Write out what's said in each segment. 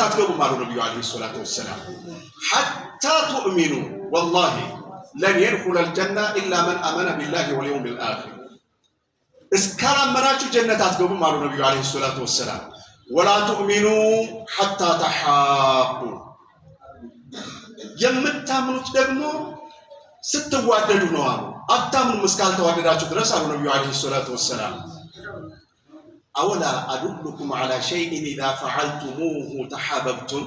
አትገቡም አሉ ነብዩ አለይሂ ሰላቱ ወሰላም ሐታ ተኡሚኑ ወላሂ ለን يدخل الجنة إلا من آمن بالله واليوم الآخر እስካላመናችሁ ጀነት አትገቡም አሉ ነብዩ አለይሂ ሰላቱ ወሰላም ولا تؤمنوا حتى تحابوا የምታምኑት ደግሞ ስትዋደዱ ነው አሉ አታምኑም እስካልተዋደዳችሁ ድረስ አሉ ነብዩ አለይሂ ሰላቱ ወሰላም أولا أدلكم على شيء إذا فعلتموه تحاببتم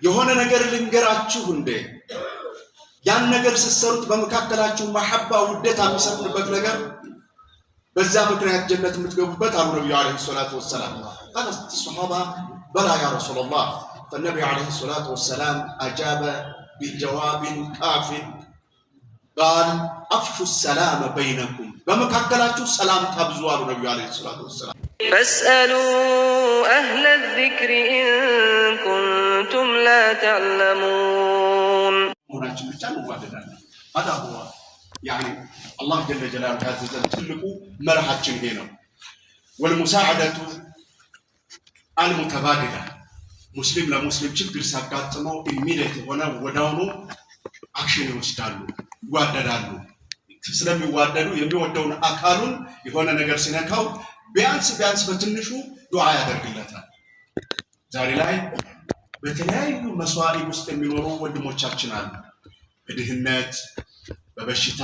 የሆነ ነገር ልንገራችሁ እንዴ ያን ነገር ስትሰሩት በመካከላችሁ መሐባ ውደት የሚሰፍንበት ነገር በዛ ምክንያት ጀነት የምትገቡበት አሉ ነብዩ አለይሂ ሰላቱ ወሰላም قالت الصحابة بلى يا رسول الله فالنبي عليه الصلاة والسلام أجاب بجواب كاف قال أفشوا السلام بينكم بمكاكلاتو سلام تبزوا النبي عليه الصلاة والسلام فاسألوا أهل الذكر إن كنتم لا تعلمون هذا هو يعني الله جل جلاله هذا تلقوا مرحاتين هنا والمساعدة المتبادلة مسلم لمسلم ችግር ሲያጋጥመው ኢሚዲየት ሆነ ወዳውኑ አክሽን ይወስዳሉ ይዋደዳሉ ስለሚዋደዱ የሚወደውን አካሉን የሆነ ነገር ሲነካው ቢያንስ በትንሹ ዱዓ ያደርግለታል ዛሬ ላይ በተለያዩ መስዋዕት ውስጥ የሚኖሩ ወንድሞቻችን አሉ በድህነት በበሽታ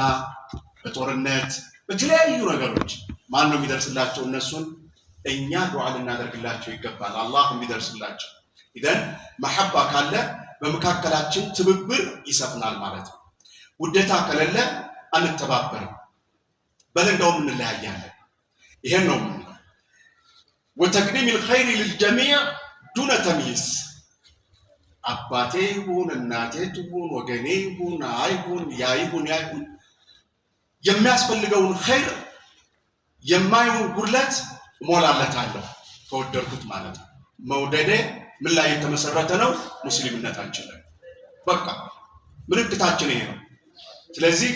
በጦርነት በተለያዩ ነገሮች ማን ነው የሚደርስላቸው እነሱን እኛ ዱዓ ልናደርግላቸው ይገባል አላህ የሚደርስላቸው ኢደን መሐባ ካለ በመካከላችን ትብብር ይሰፍናል ማለት ነው ውደታ ከሌለ አንተባበርም በለንጋውም እንለያያለን ይሄን ነው وتقديم الخير للجميع دون تمييز አባቴ ይሁን እናቴ ይሁን ወገኔ ይሁን አይሁን ያይሁን የሚያስፈልገውን ኸይር የማይሆን ጉድለት ሞላለታለሁ ተወደድኩት ማለት ነው መውደዴ ምን ላይ የተመሰረተ ነው ሙስሊምነታችን ላይ በቃ ምልክታችን ይሄ ነው ስለዚህ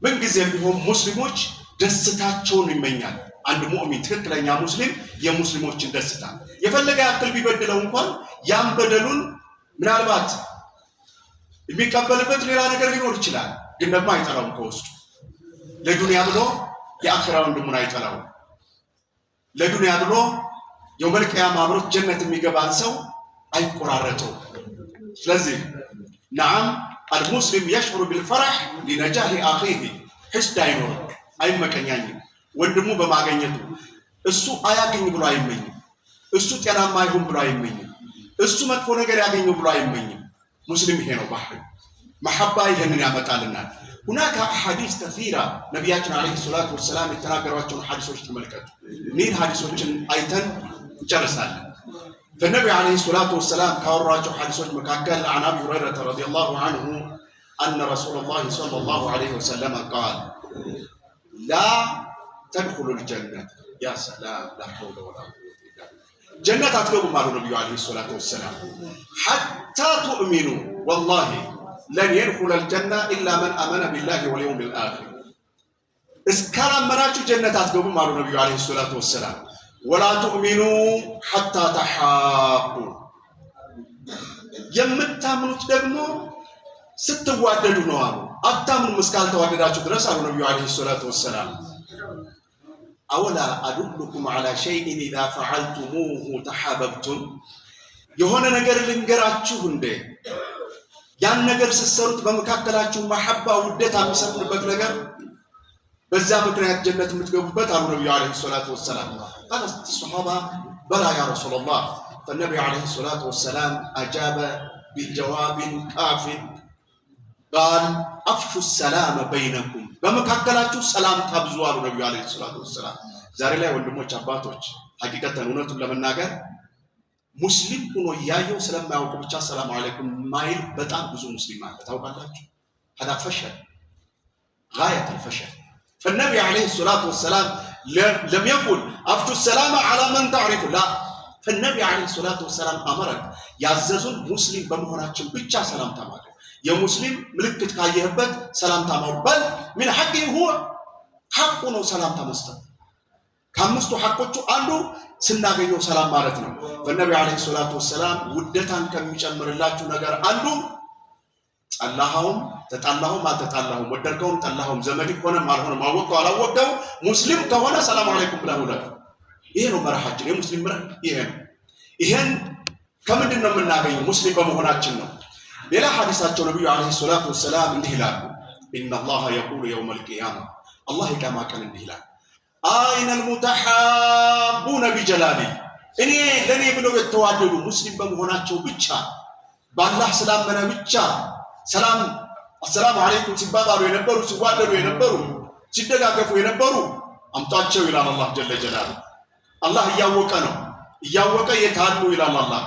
ምን ጊዜም ቢሆን ሙስሊሞች ደስታቸውን ይመኛል አንድ ሙእሚን ትክክለኛ ሙስሊም የሙስሊሞችን ደስታ የፈለገ ያክል ቢበድለው እንኳን ያን በደሉን ምናልባት የሚቀበልበት ሌላ ነገር ሊኖር ይችላል ግን ደግሞ አይጠላውም ከውስጡ ለዱንያ ብሎ የአኺራ ወንድሙን አይጠላውም ለዱንያ ብሎ የውመል ቂያማ አብሮት ጀነት የሚገባን ሰው አይቆራረጠው ስለዚህ نعم المسلم يشعر بالفرح لنجاح اخيه حسد አይኖር አይመቀኛኝ ወንድሙ በማገኘቱ እሱ አያገኝ ብሎ አይመኝ እሱ ጤናማ ይሁን ብሎ አይመኝ እሱ መጥፎ ነገር ያገኘው ብሎ አይመኝ ሙስሊም ይሄ ነው ባህሪ محبة ይሄንን ያመጣልናል هناك احاديث كثيره ነብያችን አለይሂ ሰላቱ ወሰለም የተናገሯቸው ሐዲሶች ተመልከቱ ኒን ሐዲሶችን አይተን እንጨርሳለን فالنبي عليه الصلاة والسلام كاوراجو حديث مكاكل عن أبي هريرة رضي الله عنه أن رسول الله صلى الله عليه وسلم قال لا تدخلوا الجنة يا سلام لا حول ولا قوة إلا بالله جنة أتقبل مع النبي عليه الصلاة والسلام حتى تؤمنوا والله لن يدخل الجنة إلا من آمن بالله واليوم الآخر اسكرم مناجو جنة أتقبل مع النبي عليه الصلاة والسلام ولا تؤمنوا حتى تحابوا የምታምኑት ደግሞ ስትዋደዱ ነው አሉ አታምኑም እስካልተዋደዳችሁ ድረስ አሉ ነብዩ አለይሂ ሰላቱ ወሰላም أولا أدلكم على شيء إذا فعلتموه تحاببتم የሆነ ነገር ልንገራችሁ እንዴ ያን ነገር ስትሰሩት በመካከላችሁ መሐባ ውደት የሚሰፍንበት ነገር በዛ ምክንያት ጀነት የምትገቡበት አሉ ነብዩ አለይሂ ሰላቱ ወሰላም قالت الصحابة بلى يا رسول الله فالنبي عليه الصلاة والسلام أجاب بجواب كاف قال أفشوا السلام بينكم በመካከላችሁ ሰላም ታብዙ አሉ ነብዩ አለይሂ ሰላቱ ወሰላም ዛሬ ላይ ወንድሞች አባቶች ሐቂቀተን እውነቱን ለመናገር ሙስሊም ሆኖ ያየው ስለማያውቁ ብቻ ሰላም አለይኩም ማይል በጣም ብዙ ሙስሊም አለ ታውቃላችሁ هذا فشل غاية الفشل فالنبي عليه الصلاة والسلام لم يقل أفشوا السلام على من تعرف لا فالنبي عليه الصلاة والسلام أمرك يعززون مسلم بمهناتهم بيتشا سلام تمام يا مسلم ملكت كايهبت سلام تمام بل من حقه هو حقه سلام تمام ከአምስቱ ሐቆቹ አንዱ ስናገኘው ሰላም ማለት ነው። በነብዩ አለይሂ ሰላቱ ወሰላም ውደታን ከሚጨምርላችሁ ነገር አንዱ ጠላኸውም ተጣላኸውም አልተጣላኸውም ወደድከውም ጠላኸውም ዘመድ ሆነም አልሆነም አወቀው አላወቀው ሙስሊም ከሆነ ሰላም አለይኩም ብለህ ውለድ። ይሄ ነው መርሃችን፣ የሙስሊም መርህ ይሄ ነው። ይሄን ከምንድን ነው የምናገኘው? ሙስሊም በመሆናችን ነው። ሌላ ሐዲሳቸው ነብዩ አለይሂ ሰላቱ ወሰላም እንዲህ ይላሉ፣ ኢነላህ የቁሉ የውመል ቂያማ፣ አላህ የቂያማ ቀን እንዲህ ይላል፣ አይነል ሙተሐቡነ ቢጀላሊ፣ እኔ ለኔ ብለው የተዋደዱ ሙስሊም በመሆናቸው ብቻ በአላህ ስላመነ ብቻ ሰላም አሰላሙ አለይኩም ሲባባሉ የነበሩ ሲዋደዱ የነበሩ ሲደጋገፉ የነበሩ አምጧቸው ይላል አላህ ጀለ ጀላሉ። አላህ እያወቀ ነው፣ እያወቀ የታሉ ይላል አላህ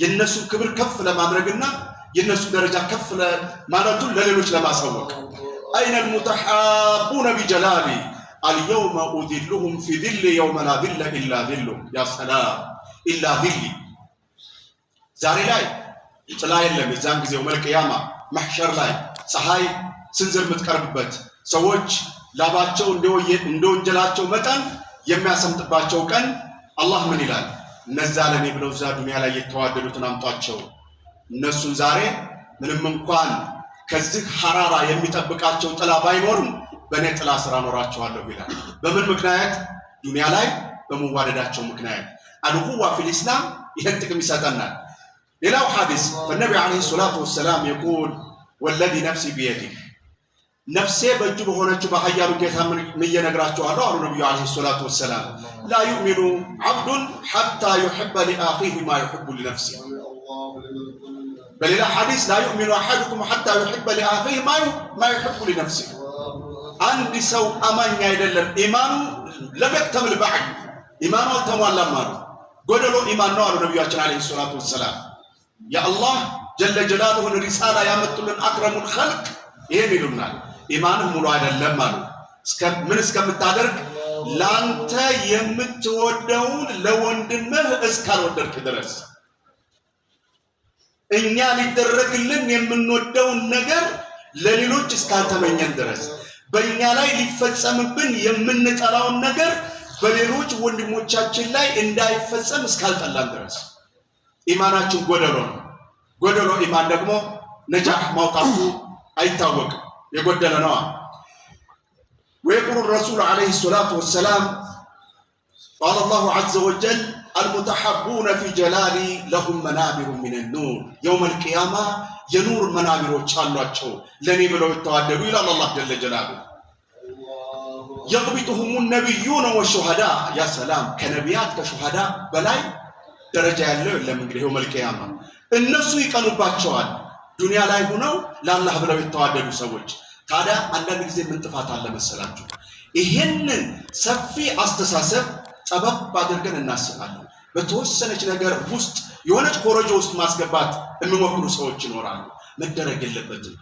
የነሱ ክብር ከፍ ለማድረግና የነሱ ደረጃ ከፍ ማለቱን ለሌሎች ለማሳወቅ። አይነል ሙተሐቡነ ቢጀላሊ አልየውመ ኡዚልሁም ፊ ዚሊ የውመ ላ ዚለ ኢላ ዚሉ። ያ ሰላም ኢላ ዚሊ። ዛሬ ላይ ጥላ የለም። የዛን ጊዜ የውመል ቂያማ መሕሸር ላይ ፀሐይ ስንዝር የምትቀርብበት ሰዎች ላባቸው እንደ ወንጀላቸው መጠን የሚያሰምጥባቸው ቀን አላህ ምን ይላል? እነዛ ለኔ ብለው እዛ ዱንያ ላይ የተዋደዱትን አምጧቸው። እነሱን ዛሬ ምንም እንኳን ከዚህ ሐራራ የሚጠብቃቸው ጥላ ባይኖርም በእኔ ጥላ ስራ ኖራቸዋለሁ ይላል። በምን ምክንያት? ዱንያ ላይ በመዋደዳቸው ምክንያት። አልኹዋ ፊል ኢስላም ይህን ጥቅም ይሰጠናል። ሌላው ሐዲስ በነቢ አለይሂ ሰላቱ ወሰላም የቁል ወለዚ ነፍሲ ቢየዲህ፣ ነፍሴ በእጁ በሆነችው በኃያሉ ጌታ ምዬ እነግራችኋለሁ አሉ ነቢዩ አለይሂ ሰላቱ ወሰላም፣ ላ ዩእሚኑ ዐብዱን ሐታ ዩሕበ ሊአኺህ ማ ዩሕቡ ሊነፍሲህ። በሌላ ሐዲስ ላ ዩእሚኑ አሐዱኩም ሐታ ዩሕበ ሊአኺህ ማ ዩሕቡ ሊነፍሲህ። አንድ ሰው አማኝ አይደለም ኢማኑ ለም የክተምል በዐድ፣ ኢማኑ አልተሟላም አሉ። ጎደሎ ኢማን ነው አሉ ነቢያችን አለይሂ ሰላቱ ወሰላም። የአላህ ጀለ ጀላሉሁን ሪሳላ ያመጡልን አክረሙል ኸልቅ ይሄን ይሉናል፣ ኢማንህ ሙሉ አይደለም አሉ። ምን እስከምታደርግ? ላንተ የምትወደውን ለወንድምህ እስካልወደድክ ድረስ፣ እኛ ሊደረግልን የምንወደውን ነገር ለሌሎች እስካልተመኘን ድረስ፣ በእኛ ላይ ሊፈጸምብን የምንጠላውን ነገር በሌሎች ወንድሞቻችን ላይ እንዳይፈጸም እስካልጠላን ድረስ ኢማናችን ጎደሎ ነው። ጎደሎ ኢማን ደግሞ ነጃህ ማውጣቱ አይታወቅም፣ የጎደለ ነዋ። ወየቁሉ ረሱል ዓለይሂ ሰላቱ ወሰላም ቃለ አላሁ ዐዘ ወጀል አልሙተሐቡነ ፊ ጀላሊ ለሁም መናቢሩ ሚነ ኑር፣ የውመል ቂያማ የኑር መናቢሮች አሏቸው ለኔ ብለው የተዋደዱ ይላል አላህ ጀለ ጀላሉ። የቅቢጡሁም ነቢዩነ ወሹሃዳ፣ ያ ሰላም ከነቢያት ከሹሃዳ በላይ ደረጃ ያለው የለም። እንግዲህ የውመል ቂያማ እነሱ ይቀኑባቸዋል፣ ዱንያ ላይ ሆነው ለአላህ ብለው የተዋደዱ ሰዎች። ታዲያ አንዳንድ ጊዜ ምን ጥፋት አለ መሰላችሁ? ይሄንን ሰፊ አስተሳሰብ ጠበብ አድርገን እናስባለን። በተወሰነች ነገር ውስጥ የሆነች ኮረጆ ውስጥ ማስገባት የሚሞክሩ ሰዎች ይኖራሉ። መደረግ የለበትም።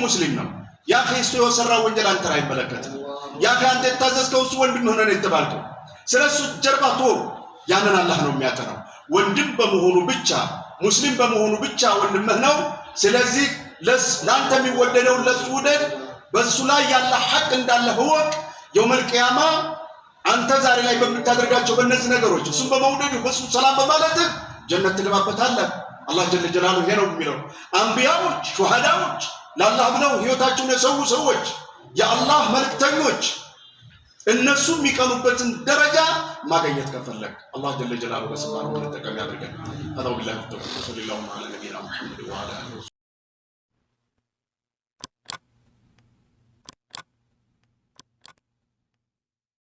ሙስሊም ነው። ያ እሱ የሰራው ወንጀል አንተን አይመለከትም። ያ አንተ የታዘዝከው እሱ ወንድም ሆነ ነው የተባልከው፣ ስለሱ ጀርባ ተወው። ያንን አላህ ነው የሚያጠናው። ወንድም በመሆኑ ብቻ ሙስሊም በመሆኑ ብቻ ወንድምህ ነው። ስለዚህ ለአንተ የሚወደደውን ለሱ ውደድ፣ በሱ ላይ ያለ ሐቅ እንዳለ እወቅ። የውመል ቂያማ አንተ ዛሬ ላይ በምታደርጋቸው በእነዚህ ነገሮች እሱም በመውደዱ በሱ ሰላም በማለትህ ጀነት ትገባበታለህ። አላህ ጀለ ጀላሉ ይሄ ነው የሚለው። አንቢያዎች፣ ሹሃዳዎች፣ ለአላህ ብለው ህይወታቸውን የሰው ሰዎች፣ የአላህ መልእክተኞች እነሱ የሚቀኑበትን ደረጃ ማግኘት ከፈለግ አላህ ጀለ ጀላሉ በስማኑ ተጠቃሚ ያድርገን። هذا بالله التوفيق صلى الله على نبينا محمد وعلى اله